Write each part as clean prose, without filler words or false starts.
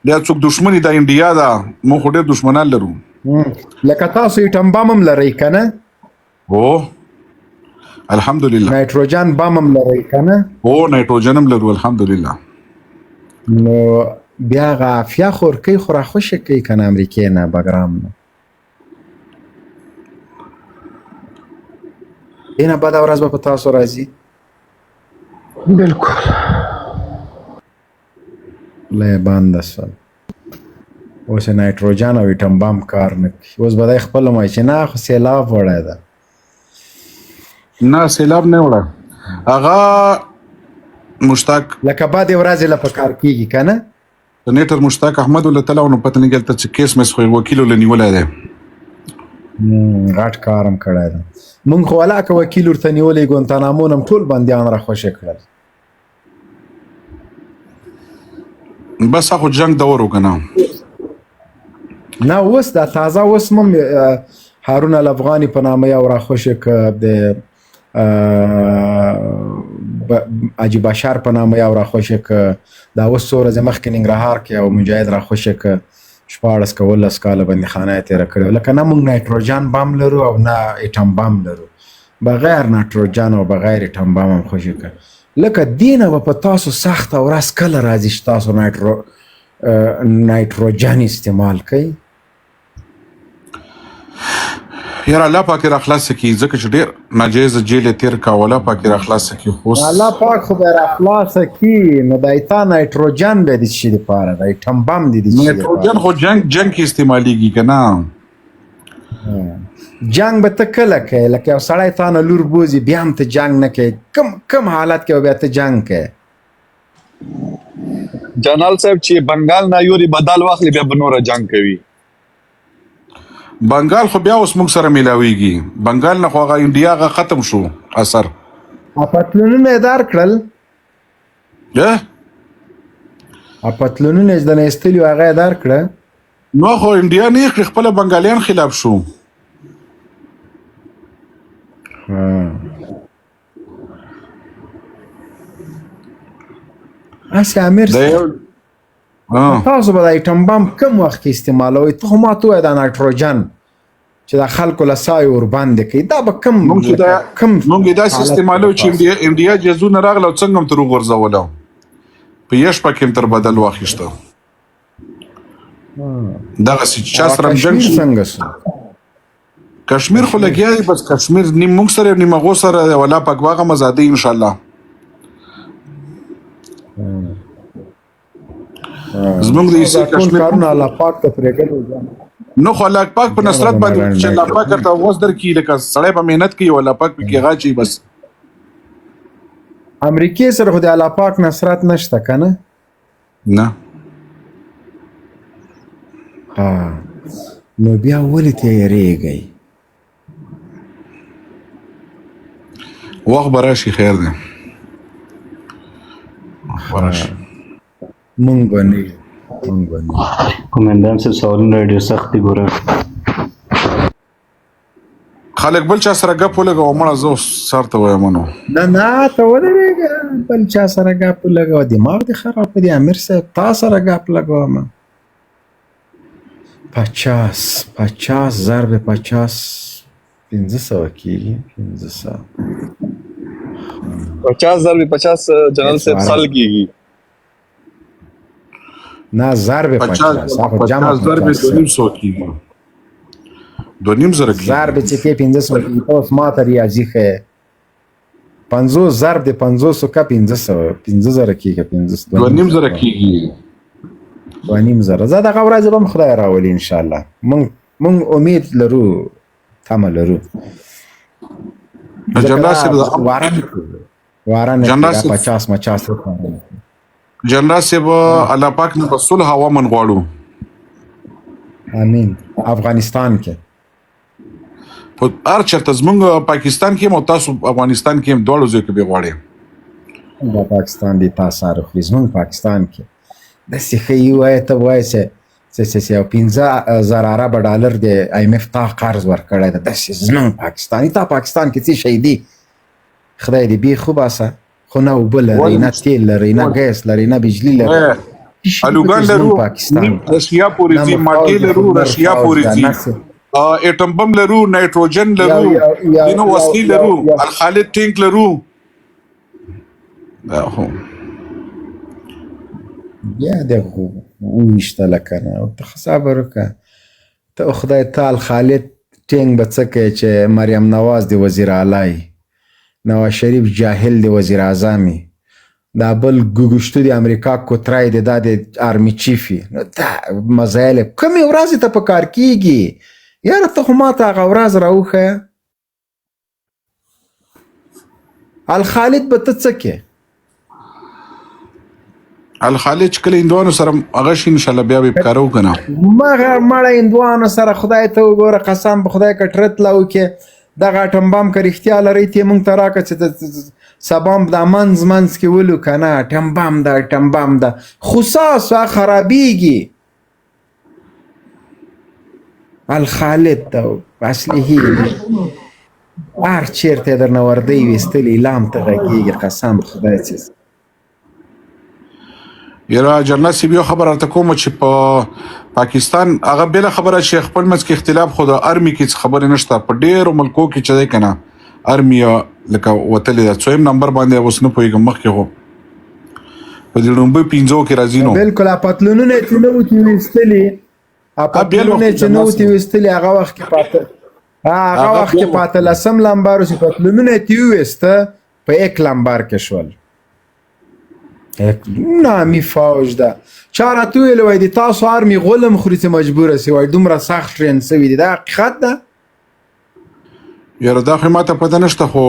دا څوک دشمني د انډیا ده، موږ خو ډېر دشمنان لرو. لکه تاسو ایټم بم هم لرئ که نه؟ هو الحمدلله. نایټروجن بم هم لرئ که نه؟ هو نایټروجن هم لرو الحمدلله. نو بیا هغه عافیه خورکۍ خو راخوشې کوي که نه امریکې نه بګرام نه؟ دې نه بده ورځ به په تاسو راځي؟ بالکل له یې بنده شول. اوس یې نایټروجن او ایټم بم کار نه کوي. اوس به دی خپله وایي چې نه خو سیلاب وړی ده. نه سیلاب نه وړه، هغه مشتاق لکه بعدې ورځې له په کار کېږي که نه؟ سنیټر مشتاق احمد ولله تعالی نو پته نه کېږي چې کیس مس خو وکیل ولله نیولی دی. غټ کار هم کړی ده. موږ خو ولاکه وکیل ورته نیولی ګوانتانامو نه هم ټول بندیان راخوشې کړل. بس خو جنگ دور وکنه. نه اوس دا تازه اوس هم هارون الافغاني په نامه یو راخوشې که د حاجي بشر په نامه یو راخوشې که دا اوس څو ورځې مخکې ننګرهار کې یو مجاهد راخوشې که 14 که 18 کاله بندیخانه یې تېره کړې. لکه نه موږ نایټروجن بم لرو او نه ایټم بم لرو، بغیر نایټروجن او بغیر ایټم بم هم خوشې که. لکه دې نه به په تاسو سخته ورځ کله راځي چې تاسو نایټروجن استعمال کوئ؟ یاره الله پاک را خلاص کړي، ځکه چې ډېر ناجایزه جیل یې تېر کړ. الله پاک را خلاص کړي. الله پاک خو به را خلاصه کړي. نو دا تا نایټروجن به د څه شي دپاره دا ایټم بم دی د څه شي دپاره؟ نایټروجن خو جنگ کې استعمالیږي که نه؟ جنگ به ته کله کوې؟ لکه یو سړی تا نه لور بوځي بیا هم ته جنگ نه کوې. کم حالت کې به بیا ته جنگ کوې؟ جنرال صاحب چې بنګال نه یوري بدل واخلي بیا به نوره جنګ کوي. بنګال خو بیا اوس موږ سره میلاویږي. بنګال نه خو هغه انډیا هغه ختم شو اثر. پتلونونه یې دار کړل؟ پتلونونه یې د نه ایستلي هغه یې دار کړه؟ نو خو انډیا نه یې کړې، خپله بنګالیان خلاف شو. هسې امیر تاسو به د ایټم بم کم وخت کې استعمالوئ؟ ته خو ما ته ووایه دا نایټروجن چې د خلکو له سایې ورباندې کوي دا به کم موږ یې داسې استعمالوو چې انډیا جهازونه راغله او څنګه هم تر وغورځوله، په یو شپه کې هم تر بدل واخیسته. دغسې چې چا سره جنګ شي. څنګه شو کشمیر خو لګیا دی، بس کشمیر نیم موږ سره نیم هغو سره دی. الله پاک به هغه ازادۍ انشاءالله. زمونږ د ایسي کشمیر کارونه الله پاک ته پرېږدي. نو خو الله پاک په نصرت باندې چې الله پاک ورته اوس درکړي، لکه سړی په محنت کوي او الله پاک پکې غاچي. بس امریکې سره خو د الله پاک نصرت نشته که نه؟ نه. نو بیا ولې ته یېرېږئ؟ وخت به راشي، خیر دی. وخت به راشي. مونږ به نه یو. کومندان صاحب سوالونه ډېر سخت دي ګوره. خلک بل چا سره ګپ ولګوه مړه زه سر ته وایم نو. نه ته ودرېږه، بل چا سره ګپ ولګوه دماغ دې خراب دی امیر صاحب. تا سره ګپ لګومه. 50 ضرب 50 500 کېږي. 500 50 ضرب 50 جنرال صاحب سال کېږي. نه ضرب 50 ضرب 200 کېږي. 2.5 کېږي. ضرب چې کې 500 کېږي. ته اوس ما ته ریاضي ښیې. 50 ضرب د 500 که 500 کېږي. 2.5 کېږي. 2.5 زه دغه ورځې به هم خدای راولي انشاءالله. موږ امید لرو، تمه لرو. جنرال صاحب واره نه 50 جنرال صاحب الله پاک نه په صلح او امن غواړو. امین. افغانستان کې په هر چېرته زموږ پاکستان کې هم او تاسو افغانستان کې هم دواړو ځایو کې به غواړې. د پاکستان دی تاسو اخلي زموږ پاکستان کې داسې ښه وایه ته وایې چې یو 15,000 عرب ډالر د IMF تا قرض ورکړی ده. داسې زموږ پاکستاني تا پاکستان کې څه شی دي؟ خدای دې بې خو باسه. خو نه اوبه لرئ، نه تیل لرئ، نه ګیس لرئ، نه بجلي لرئ. الوګان لرو رشیا پورې ځي ماټي لرو رشیا پورې ځي اټم بم لرو نایټروجن لرو دینو وسلی لرو الخالد ټینک لرو دا هو بیا دغه وشته لکنه او ته صبر وکړه ته خدای تعالی خالد ټینګ بچکه چې مریم نواز دی وزیر اعلی نواز شریف جاهل دی وزیر اعظمي دا بل ګوګشتو دی امریکا کوترای دی دا د آرمی چیفي نو دا مزایل کومې ورځې ته په کار کیږي یاره ته خو ماته هغه ورځ راوښیه الخالد به ته څه کې الخالد چې کله هندوانو سره هغه شي انشاءالله بیا به کارو کنه مړه هندوانو سره خدای ته وګوره قسم په خدای کټرت لا وکړي دغه اټم بم که رښتیا لرئ ته موږ ته راکړه چې سبام دا منځ کې ولو که نه اټم بم ده خو ستاسو خرابېږي الخالد ته اصلي هر چېرته درنه وردی ویستلي لام ته غږېږي قسم په خدای چې یاره جنرال صاحب یو خبره راته کومه چې په پاکستان هغه بله خبره چې خپل منځ کې اختلاف خو د ارمي کې خبرې نشته په ډېرو ملکو کې چې دی که نه ارمي لکه وتلې ده څویم نمبر باندې اوس نه پوهېږم مخکې خو په دې لومبۍ پنځو کې راځي نو بلکل پتلونونه یې چې نه وو چې ویستلي هغه وخت کې په 18 لمبارو چې پتلونونه یې ویسته په 1 لمبار کې شول نامی فوج ده چا راته ویلي وای د تاسو ارمي غولم خوري چې مجبوره سي وای دومره سخت ټرین سوي دي دا حقیقت ده یاره دا خو ماته پته نشته خو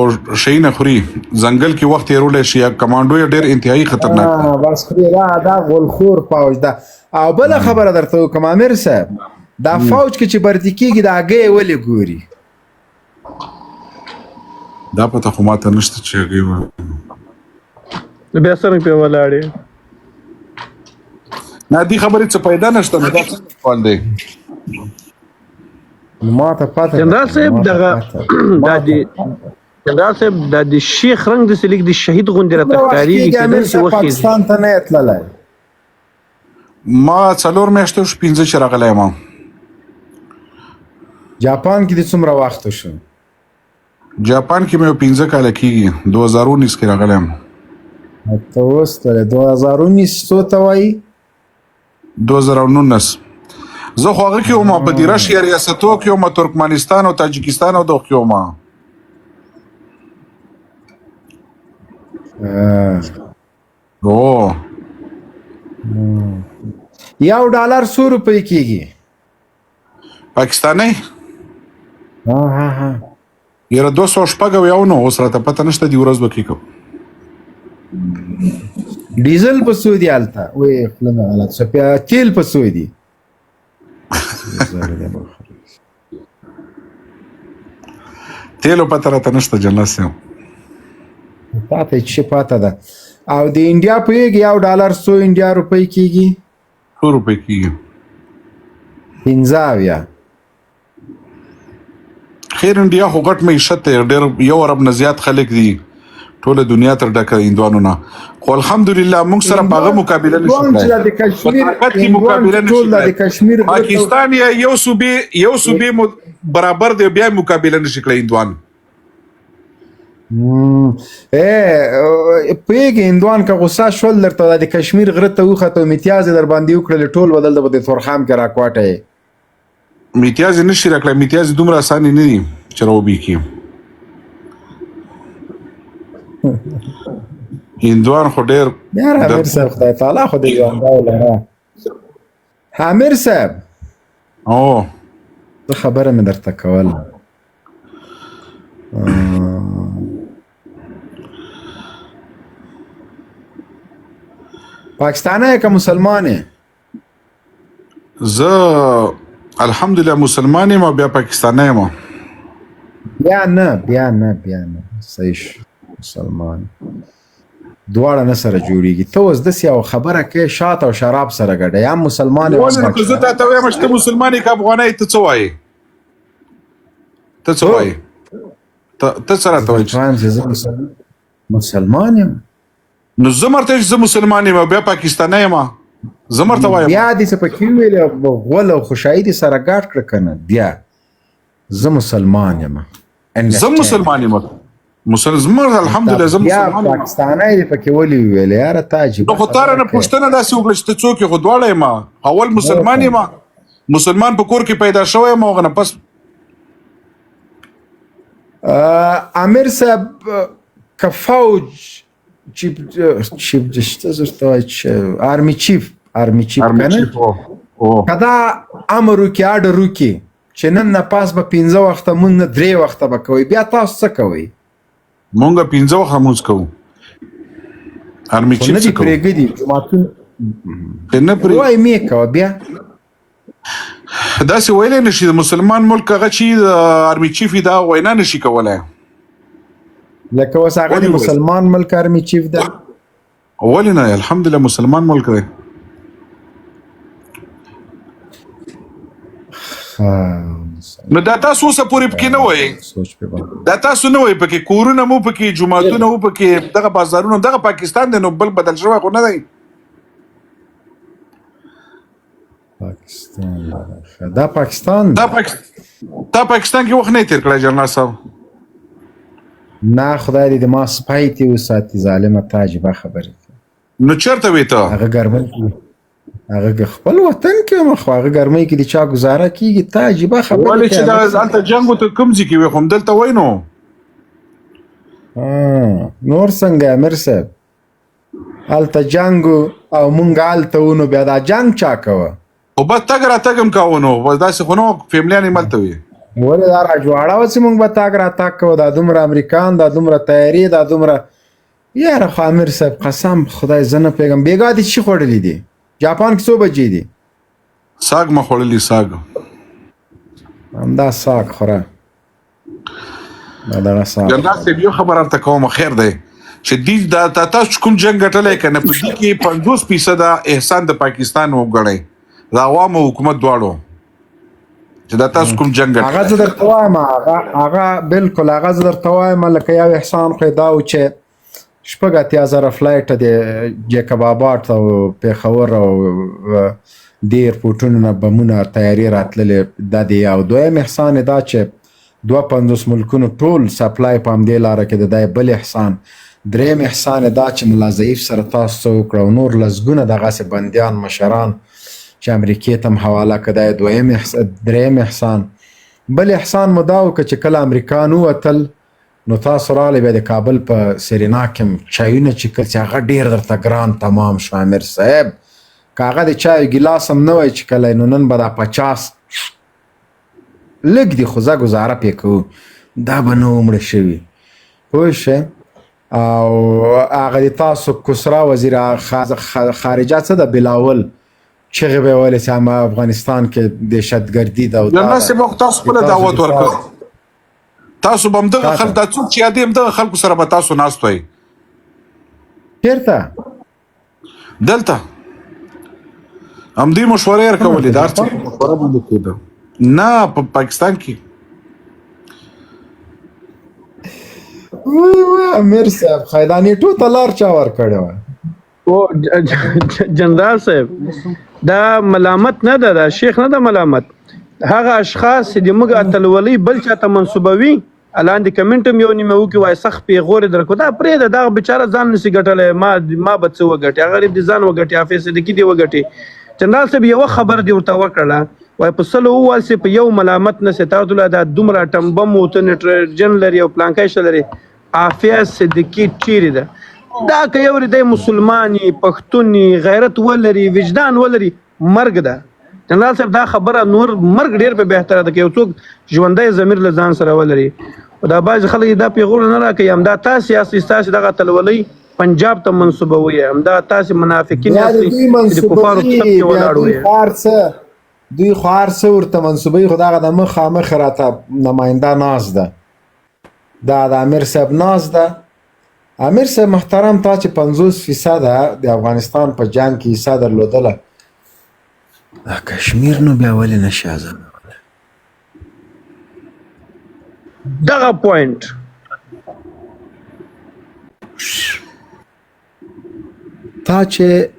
شی نه خوري ځنګل کې وخت تېرولی شي یا کمانډو یې ډېر انتهایي خطرناک بس خوري دا غولخور فوج ده او بله خبره درته وکړم امیر صاحب دا فوج کې چې برتي کېږي د هګۍ ولې ګوري دا پته خو ماته نشته چې هګۍ بیا څرنګه پې ولاړې نه دې خبرې څه پیدا نشته نو دا څنګه سوال دی ماته پته جنرال صاحب دغه جنرال صاحب د شیخ رنګ داسې لیک د شهید غوندې راته ښکارېږي چې داسې وخېږي پاکستان ته نه یې تللی ما 4 میاشتې وشو 5 چې راغلی یم جاپان کې دې څومره وخت شو جاپان کې مې 15 کاله کېږي 2019 کې راغلی یم ته اوس ته 2019 څو ته وایي 2019 زه خو هغه کې وم په دې رشیا ریاستو کې وم ترکمنستان او تاجکستان او دغه کې وم $1 څو روپۍ کېږي پاکستاني یاره 200 یو نو اوس راته پته نشته دې ورځ به کې کوم ډیزل په څو دی هلته وایي خوله مې غلط شوه تیل په څو دی تیلو پته راته نشته جنرال صاحب تا ته چې پته ده او د انډیا پوهېږي $1 څو انډیا روپۍ کېږي 100 روپۍ کېږي 15 خیر انډیا خو غټ معیشت دی ډېر 1 ارب نه زیات خلک دي ټوله دنیا تر ډکه هندوانو نه خو الحمدلله موږ سره په هغه مقابله نشو کړی پاکستان یو صوبې برابر دی بیا مقابله نشي کړی هندوان پوهېږي هندوان که غوسه شول درته د کشمیر غره ته وخته امتیاز یې در باندې وکړلې ټول بدل د تورخام کې راکواټه یې امتیاز یې نشي راکړی امتیاز دومره اسانې نه دي چې راوبېږي هندوان خو ډېر یار امیر صاحب خدای تعالی خو دې ژوندی لره امیر صاحب څه خبره مې درته کوله پاکستانی یې که مسلمان یې زه الحمدلله مسلمان یم او بیا پاکستانی یم بیا نه صحیح شو مسلمان دواړه نه سره جوړیږي ته اوس داسې یو خبره کوې شات او شراب سره ګډه یا مسلمان زه تاته وایم چې ته مسلمان یې که افغانی ته څه وایې ته څه وایې ته څه راته وایې مسلمان یم نو زه مرته چې زه مسلمان یم او بیا پاکستانی یم زمر ته وایم بیا دې څه پکې ویل غول او خوشحالي دې سره ګاډ کړه کنه بیا زه مسلمان یم زه مسلمان یم زمر الحمدلله زه بیا مسلمان یم پاکستانی دې پکې ولي ویل یاره تا عجیبه نو خو تا رانه پوښتنه داسې وکړه چې ته څوک یې خو دواړه یم اول مسلمان یم مسلمان په کور کې پیدا شوی یم هغه نه پس امیر صاحب که فوج آرمی چیف کنه که دا امر وکړي اډر وکړي چې نن نه پاس به 15 وخته مونږ نه 3 وخته به کوئ بیا تاسو څه کوئ مونږ 15 وخته مونځ کوو آرمی چیف څه کوو پرېږدي جوماتونه نه پرې وایي مې کوه بیا داسې ویلی نشي د مسلمان ملک هغه چې د آرمی چیف دا وینا نشي کولی لکه اوس هغه د مسلمان ملک آرمی چیف ده ولې نه الحمدلله مسلمان ملک دی نو دا تاسو اوسه پورې پکې نه وایي دا تاسو نه وایي پکې کورونه مو پکې جوماتونه مو پکې دغه بازارونه دغه پاکستان دی نو بل بدل شوی خو نه دی پاکستان دا پاکستان دا پاکستان کې وخت نه تیر کړی جنرال صاحب نه خدای دې ما سپای ته وساتي ظالمه تا عجیبه خبرې نو چېرته وې ته هغه ګرمۍ کې هغه خپل وطن کې مخ هغه ګرمۍ کې د چا ګزاره کېږي تا عجیبه خبرې ولې چې دا هلته جنګ ته کوم ځای کې وې خو همدلته وای نو نور څنګه امیر صاحب هلته جنګ او مونږ هلته ونو بیا دا جنګ چا کوه خو بس تګ راتګ هم کوو نو بس داسې خو نه فیملیان یې ملته وي ولې دا راجواړه وه چې مونږ به تګ راتګ کوو دا دومره امریکان دا دومره تیارې دا دومره یاره خو امیر صاحب قسم خدای زه نه پوهېږم بېګا دې څه خوړلي دي جاپان کې څو بجې دي ساګ ما خوړلي ساګ همدا ساګ خوره دا دغه ساګ جنرال صاحب یو خبر درته کوم خیر دی چې دې دا تاسو کوم جنګ ګټلی که نه په دې کې 50% احسان د پاکستان وګڼئ د عوامو حکومت دواړو چې دا تاسو کوم جنګ هغه زه درته وایم هغه بلکل هغه زه درته وایم لکه یو احسان خو یې دا و چې 80,000 فلایټ د جیکب آباد او پېښور او د ایرپورټونو نه بمونه تیارې راتللې دا دی او دویم احسان یې دا چې 52 ملکونو ټول سپلای په همدې لاره کې د دی بل احسان دریم احسان یې دا چې ملا ضعیف سره تاسو څه وکړه او نور لسګونه دغسې بندیان مشران چې امریکې ته هم حواله کړه دریم احسان بل احسان مو دا وکړه چې کله امریکان ووتل نو تاسو راغلی بیا د کابل په سرینا کې هم چایونه چې کړل چې هغه ډېر درته ګران تمام شو امیر صاحب که هغه د چایو ګیلاس هم نه وای چې کله نو نن به دا 50 لږ دي خو زه ګزاره پې کوو دا به نه ومړه شوي پوه شئ او هغه د تاسو کسرا وزیر خارجه څه ده بلاول چغې به یې ویلې چې هم افغانستان کې دهشتګردي ده جنرال صاحب تاسو خپله دعوت ورکړ تاسو به همدغه خلک دا څوک چې یادې همدغه خلکو سره به تاسو ناست وئ چېرته دلته همدې مشورې یې ورکولې د هر څه مشوره باندې کېده نه په پاکستان کې امیر صاحب خیدانیټو ته لار چا ورکړې وه جنرال صاحب دا ملامت نه ده دا شیخ نه ده ملامت هغه اشخاص چې موږ اتلولي بل چاته منسوبوي لاندې کمنټ هم یو نیمه وکړي وایي سخت پیغورې درکړو دا پرېږده دغه بیچاره ځان نسي ګټلی ما به څه وګټي هغه غریب دې ځان وګټي حافظ صدیقي دې وګټي جنرال صاحب یوه خبر دې ورته وکړله وایي په سلو وواسې په یو ملامت نسې تا ورته ویل دا دومره ټمبم وته نټروجن لري او پلانکی شته لري حافظ صدیقي چیرې ده دا که یو دی مسلمان پښتون غیرت ولري وجدان ولري مرګ ده جنرال صاحب دا خبره نور مرګ ډېر په بهتره ده که یو څوک ژوندی ضمیر له ځان سره ولري دا بعضې خلک دا پیغور نه راکوي همدا تاسې یاستئ ستاسې دغه اتلولۍ پنجاب ته منسوبوئ همدا تاسې منافقین یاستئ چې د کفارو په صف کې ولاړ وئ دوی خو هر څه ورته منسوبوي خو دغه د مخامخ راته نماینده ناست ده دا د امیر صاحب ناست ده امیر صاحب محترم تا چې 50% د افغانستان په جنګ کې حصه درلودله دا کشمیر نو بیا ولې نشي ازادولی دغه پوینټ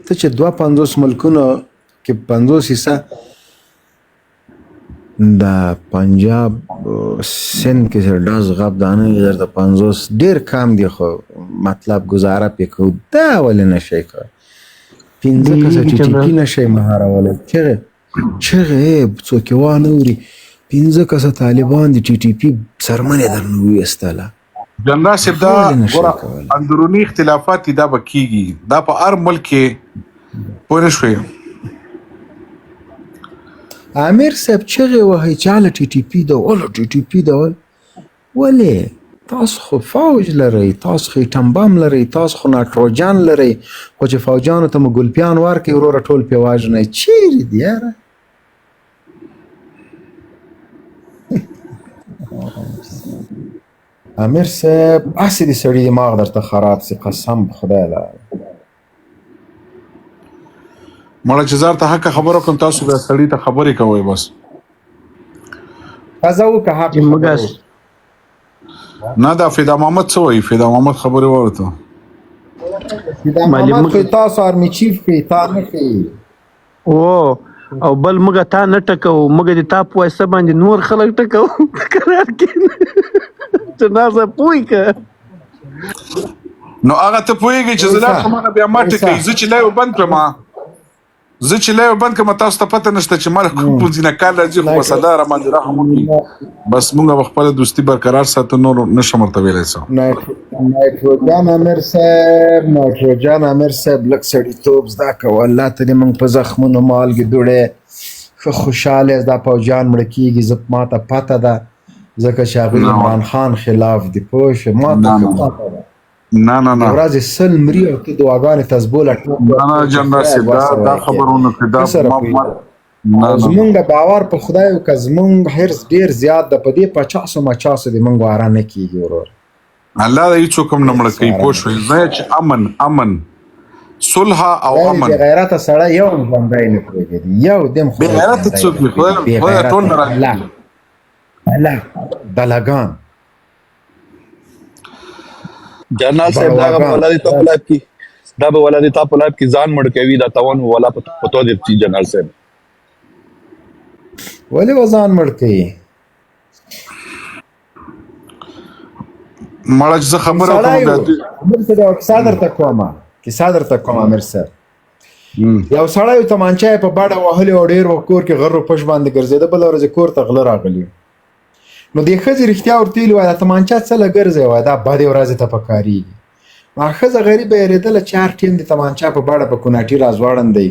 ته چې 52 ملکونو کې 50% د پنجاب سند کې سره ډاز غاب دانه در د 50 ډیر کم دی خو مطلب گزاره پکو دا ولې نشي کړ 15 کسه چې ټی نشي مهارولای چغه څوک وانه وري 15 کسه طالبان د ټي ټي پی سرمنه درنوي استاله جنرال صاحب دا اندرونی اختلافات دا بکیږي دا په هر ملک کې پوه شوي امیر صاحب چغه وهي چاله ټي ټي پی دا ول ټي ټي پی دا ولې تاسو خو فوج لري تاسو خو ټمبام لري تاسو خو نایتروجن لري خو چې فوجانو ته مګلپیان ورکې وروره ټول پیواژ نه چیرې دی یاره امیر صاحب اسی دی سړی دماغ درته خراب سي قسم خدای لا مړه چې زار ته حق خبرو کوم تاسو به سړی ته خبرې کوئ بس فزاو که حق مګاس نه دا فدا محمد څه وایي فدا محمد خبرې ورته دا محمد خو تاسو آرمی چیف کې تا نه کوي او بل موږ تا نه ټکو موږ د تا په وسه باندې نور خلک ټکو قرار کې جنازه پوي که نو هغه ته پوهېږي چې زه لاړ شم هغه بیا ما ټکوي زه چې لایو بند کړم تاسو ته پته نشته چې ما کوم پونځینه کال راځي خو بس الله رحمان رحم وکړي بس موږ به خپله دوستي برقرار ساتو نور نشم ورته ویلی څه نایتروجن امیر صاحب لږ سړیتوب زده کوه الله ته دې موږ په زخمونو مالګې دوړې ښه خوشحاله دا پوجان مړه کېږي زه ما ته پته ده ځکه چې هغوی عمران خان خلاف دي پوه شوې ما ته پته ده نه ورځې سل مري او ته دعاګانې تزبوله نه جنرال صاحب دا خبرونه کې دا زمونږ باور په خدای که زمونږ حرص ډېر زیات ده په دې 50 د موږ واره نه کېږي ورور الله د هېڅوک هم نه مړه کوي پوه شوې زه چې امن صلح او امن بې غیرته سړی یو هم ژوندی نه پرېږدي یو دم بې غیرته څوک وي خدای ټول نه راځي دلګان جنرال صاحب دا ولادي تا په لایب کې ځان مړ کوي دا تاون ولا پتو دي جنرال صاحب ولې وزن مړ کوي مړه چې خبره کوم دا کیسه درته کوم امیر صاحب یو سړی تمانچه په باډه وهلې او ډېر کور کې غر پښ باندې ګرځېده بله ورځ کور ته غله راغلی نو دې ښځې رښتیا ورته ویلي وایي دا تمانچه څه له ګرځې وایي دا بدې ورځې ته پکارېږي نو ښځه غریبه یېرېدله چې هر ټیم د تمانچه په باډه په کوناټي راځوړندی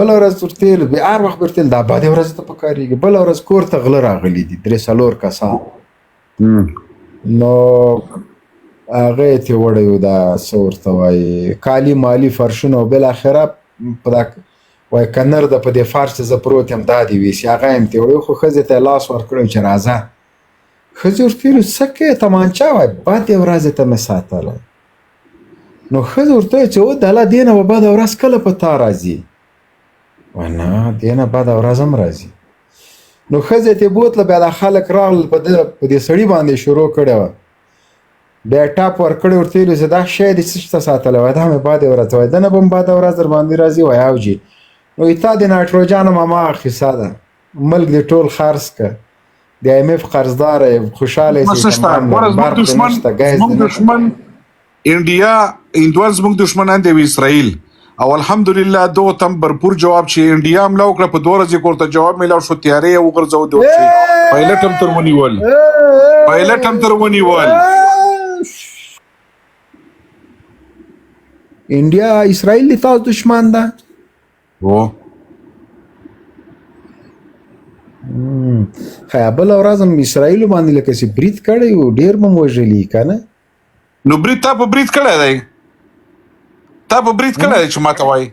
بله ورځ ورته ویل بیا هر وخت ورته ویل دا بدې ورځې ته پکارېږي بله ورځ کور ته غله راغلي دي 3-4 کسان نو هغه یې ترې وړی و دا څه ورته وایي کالي مالي فرشونه او بالاخره په دا وایي که نر ده په دې فرش چې زه پروت یم دا دې ویسي هغه یې هم ترې وړی خو ښځې ته یې لاس ورکړی چې راځه ښځې ورته ویلي څه کوې تمانچه وایي بدې ورځې ته مې ساتلی نو ښځې ورته ویل چې او دله دې نه به بده ورځ کله په تا راځي وایي نه دې نه بده ورځ هم راځي نو ښځې ته یې بوتله بیا دا خلک راغلل په دې سړي باندې شروع کړې وه بیا ټاپ ورکړی ورته ویلي چې دا شی دې څه ته ساتلی وایي دا مې بدې ورځ وایي ده نه به هم بده ورځ در باندې راځي وایي او جي نو تا د نایتروجن هم هماغه قیصه ده ملک دې ټول خرڅ که د IMF قرضدار خوشحاله یې دشمن انډیا هندوان زموږ دشمنان دی اسرائیل او الحمدلله دو تم برپور جواب چې انډیا هم لاو کړه په 2 ورځې کورته جواب میلاو شو تیارې یې وغورځو د پایلټ هم تر ونیول انډیا اسرائیل د تاسو دشمن ده خیا بله ورځ هم اسرائیلو باندې لکه چې برید کړی و ډېر به م وژلي که نه نو تا په برید کړی دی چې ما ته وایي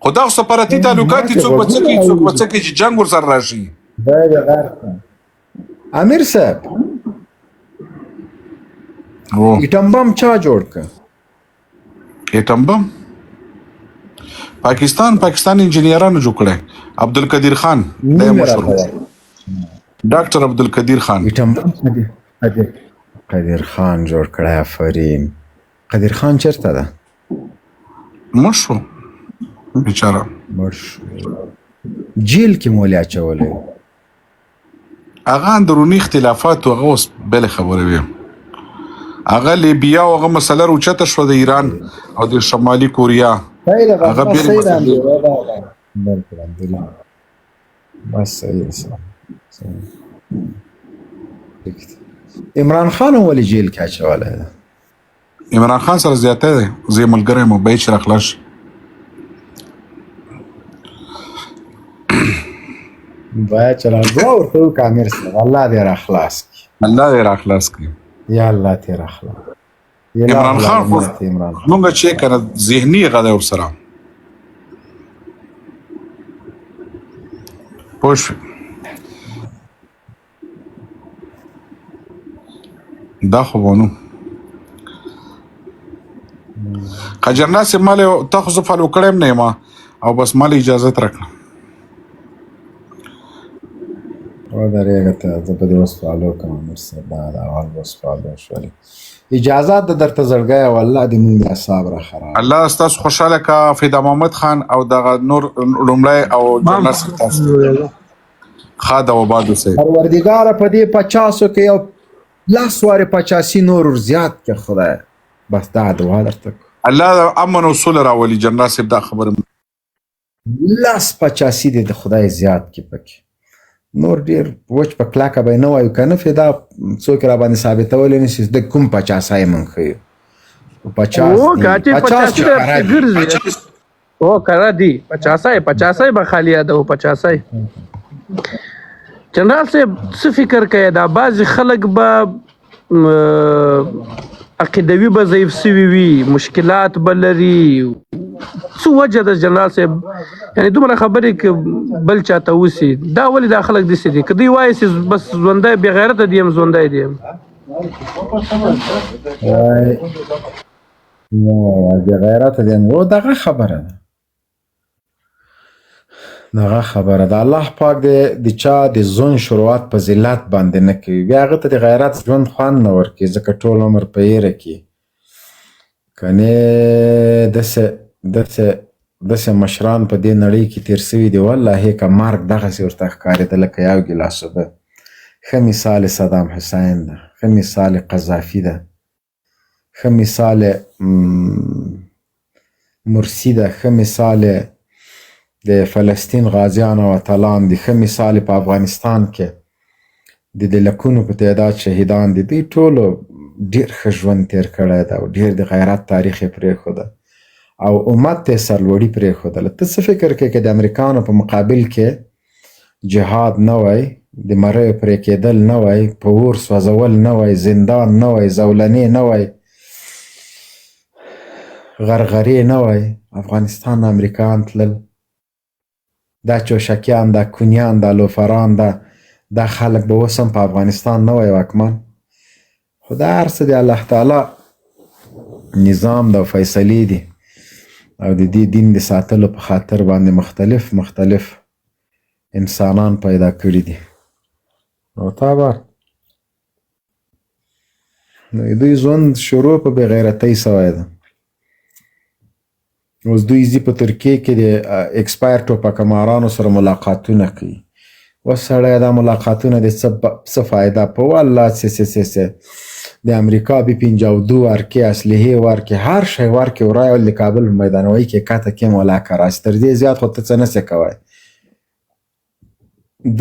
خو دغه سفارتي تعلقات دي څوک به څه کوي چې جنګ ورسره راشي امیر صاحب ایټم بم چا جوړ کړ ایټم بم پاکستان انجینیرانو جوړ کړی عبدالقدیر خان ډاکټر عبدالقدیر خان ایټم بم قدیر خان جوړ کړی آفرین قدیر خان چېرته ده مړ شو بیچاره. مړ شو. جیل کې مولې اچولی و. هغه اندروني اختلافات هغه اوس بلې خبرې وي. هغه لیبیا او هغه مسله راوچته شوه د ایران او د شمالي کوریا. هغه بېلې مسلې. بلکل الحمدلله. بس صحیح ده. عمران خان هم ولې جیل کې اچولی ده؟ عمران خان سره زیاتی دی. زه یې ملګری یم باید چې راخلاص شي. باید چې دعا ورته وکړه امیر صاحب الله دې راخلاص کړي. الله دې راخلاص کړي. یا الله دې راخلاص. عمران خان خو مونږ چې کنه ذهني هغه دی ورسره پوه شوې. دا خو به نو قجرناس یې ما تا خو زه فالو کړی یم نه یم او بس ما له اجازت راکړه. ودرېږه ته زه به دې اوس فالو کوم امیر صاحب. دا اول به اوس فالو شولې. اجازات د درته زړګی او الله دې مونږ د اعصاب را خراب. الله ستاسو خوشحاله کا فدا محمد خان او دغه نور لومړی او جنرال صاحب تاسو ښه د وباد اوسئ. پروردګاره په دې 50 کې یو لاس وارې 85 نور زیات کړه خدای. بس دا دعا درته الله امن او صلح راولي. جنرال صاحب دا خبره لاس 85 دې د خدای زیات کړي پکې. نور ډېر وچ په کلاکه به نه وایو که نه فدا څوک را باندې ثابتولی نه شي د کوم 50 یې موږ ښیو. 50 کرا دي 50 به خالی یادو 50. جنرال صاحب څه فکر کوي دا بعضې خلک به عقیدوي به ضعیف سوي وي مشکلات به لري څه وجه ده جنرال صاحب یعنې دومره خبرې که بل چاته وسي دا ولې دا خلک داسې دي که دوی وایي چې بس ژوندی بې غیرته دي یم ژوندی دي یم بې غیرته دي یم دغه خبره ده الله پاک د چا د ژوند شروعات په ذلت باندې نه کوي بیا هغه ته د غیرت ژوند خوند نه ورکوي ځکه ټول عمر په یېره کې کنې داسې مشران په دې نړۍ کې تېر سوي دي والله که مرګ دغسې ورته ښکارېده لکه یو ګیلاس اوبه. ښه مثال صدام حسین ده، ښه مثال قذافي ده، ښه مثال مرسي ده، ښه مثال د فلسطین غازیان او اتلان دي، ښه مثال په افغانستان کې د لکونو په تعداد شهیدان دي. دوی ټولو ډېر ښه ژوند تېر کړی ده او ډېر د غیرت تاریخ یې پرېښوده او امت ته یې سرلوړي پرېښودله. ته څه فکر کوې که د امریکانو په مقابل کې جهاد نه وای، د مریو پرې کېدل نه وای، په اور سوځول نه وای، زندان نه وای، زولنې نه وای، غرغرې نه وای، افغانستان نه امریکایان تلل؟ دا چوشکیان، دا کونیان، دا لوفران، دا خلک به اوس هم په افغانستان نه وای واکمن. خو دا هر څه د الله تعالی نظام ده او فیصلې دي او د دې دین د ساتلو په خاطر باندې مختلف انسانان پیدا کړي دي. نو تابر دوی ژوند شروع په بې غیرتۍ سوی ده. اوس دوی ځي په ترکیې کې د اکسپایر ټوپکمارانو سره ملاقاتونه کوي. اوس سړی دا ملاقاتونه د څه فایده په والله څه د امریکا بي 52 ورکې اسلحې ورکې هر شی ورکې ورایول د کابل میدانوي کې کاته کې ملاقه راسي تر دې زیات خو ته څه نسې کوی.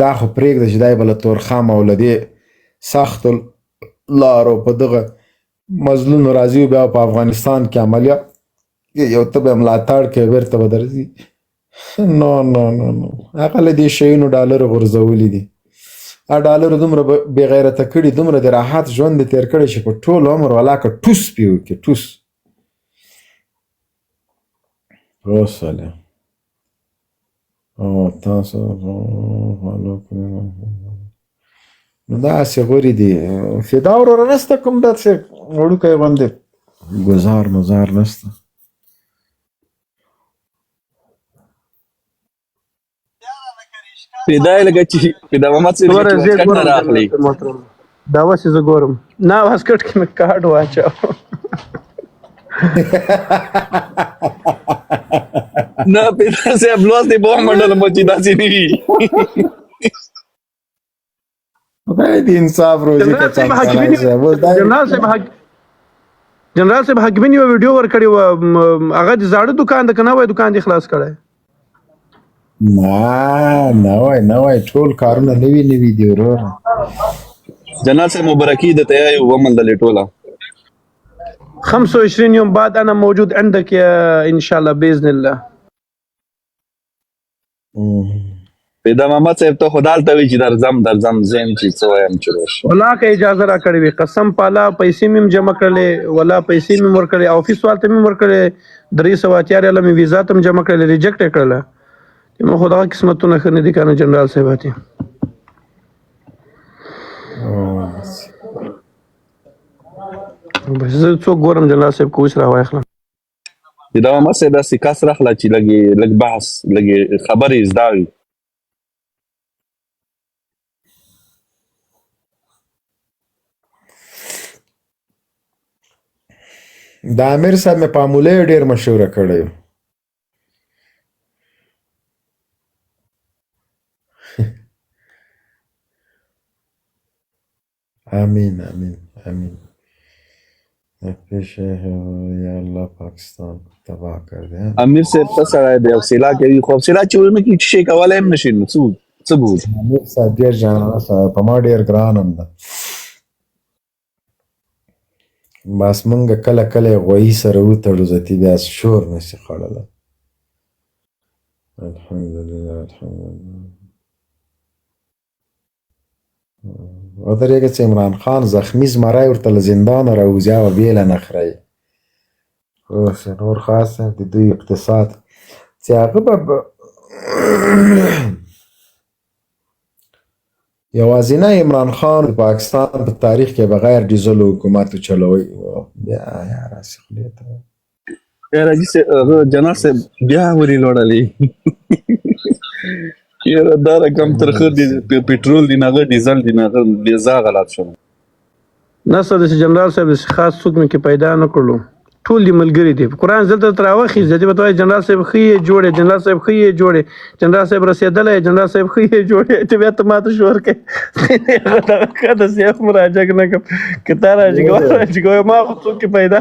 دا خو پرېږده چې دی به له تورخم او له دې سختو لارو په دغه مظلومو راځي بیا په افغانستان کې عملیه یو ته به ملاتړ کوي بیرته به درځي. نو هغه له دې شیونو ډالر غورځولي دي. ډالر دومره بې غیرته کړي، دومره د راحت ژوند یې تېر کړی چې په ټول عمر ولاکه ټوس پې وکړي ټوس. اوسله تاسو نو داسې غورې دي فدا وروره نسته کوم داسې وړوکی غوندې ګزار مزار نسته. پیدا یې لکه چې پیدا محمد صاحب کټ نه راغلی دا اوس زه ګورم نه واسکټ کې مې کارډ واچاو نه پیدا صاحب لوستې به ومنډلم چې داسې نه وي. خدای دې انصاف روزي جنرال که صاحب څنګه حکیمي صاحب اوس دا جنرال صاحب حکیمي یو ویډیو ورکړی و هغه د زاړه دکان د کنه وای دکان دی خلاص کړی. نه وای ټول کارونه نوي دي وروره. جنرال صاحب مبارکي درته یې ومنډلې ټوله. 25 يوم بعد انا موجود عندك يا ان شاء الله باذن الله. پیدا محمد صاحب ته خدای ته وی چې درځم زم چې څه وایم چې روش. ولا که اجازه را کړی وي قسم پالا پیسې مم جمع کړلې ولا پیسې مم ورکړلې افیس والته مم ورکړلې 380 لمه ویزا تم جمع کړلې ریجیکټ کړله. مو خدا قسمتونه خنه دي کنه جنرال صاحب ته. بس زه څو ګورم جنرال صاحب کوښ را واخلم. دا محمد صاحب داسې کس راخله چې لږ بحث لږ خبرې زده وي. د امیر صاحب مې پامولې ډېر مشهوره کړی و. آمین پیشه یا الله پاکستان تباه کر دے. امیر صاحب ته سړی دی حوصله کوي خو حوصله چې ونه کړي چې شی کولی هم نشي نو څه به وکړي. امیر صاحب ډېر جانانه صاحب په ما ډېر ګران هم ده. بس مونږ کله غویي سره وتړو ځتي بیا شور نشي خوړلی. الحمدلله ودرېږه چې عمران خان زخمی زمری ورته له زندانه راوځي او بیله نخرئ. اوس نور خاص د دوی اقتصاد چې هغه به یوازینی عمران خان د پاکستان په تاریخ کې بغیر ډیزلو حکومت چلوي. بیا راسي خولې ته راځي جنرال صاحب بیا ورې لوړلې. یاره دا رقم ترخه دی پټرول دی نه هغه ډیزل دی نه هغه بېځا غلط شو. نه سر د جنرال صاحب د خاص څوک مې کې پیدا نه کړلو ټول دې ملګري دي قرآن زلته تر راوخي زه دې به ته وایي جنرال صاحب ښه یې جوړې جنرال صاحب ښه یې جوړې جنرال صاحب رسېدلی جنرال صاحب ښه یې جوړې ته بیا ته ماته شور کوې ښه د سیاف مراجعه نه کوم که تا راجګوه ما خو څوک کې پیدا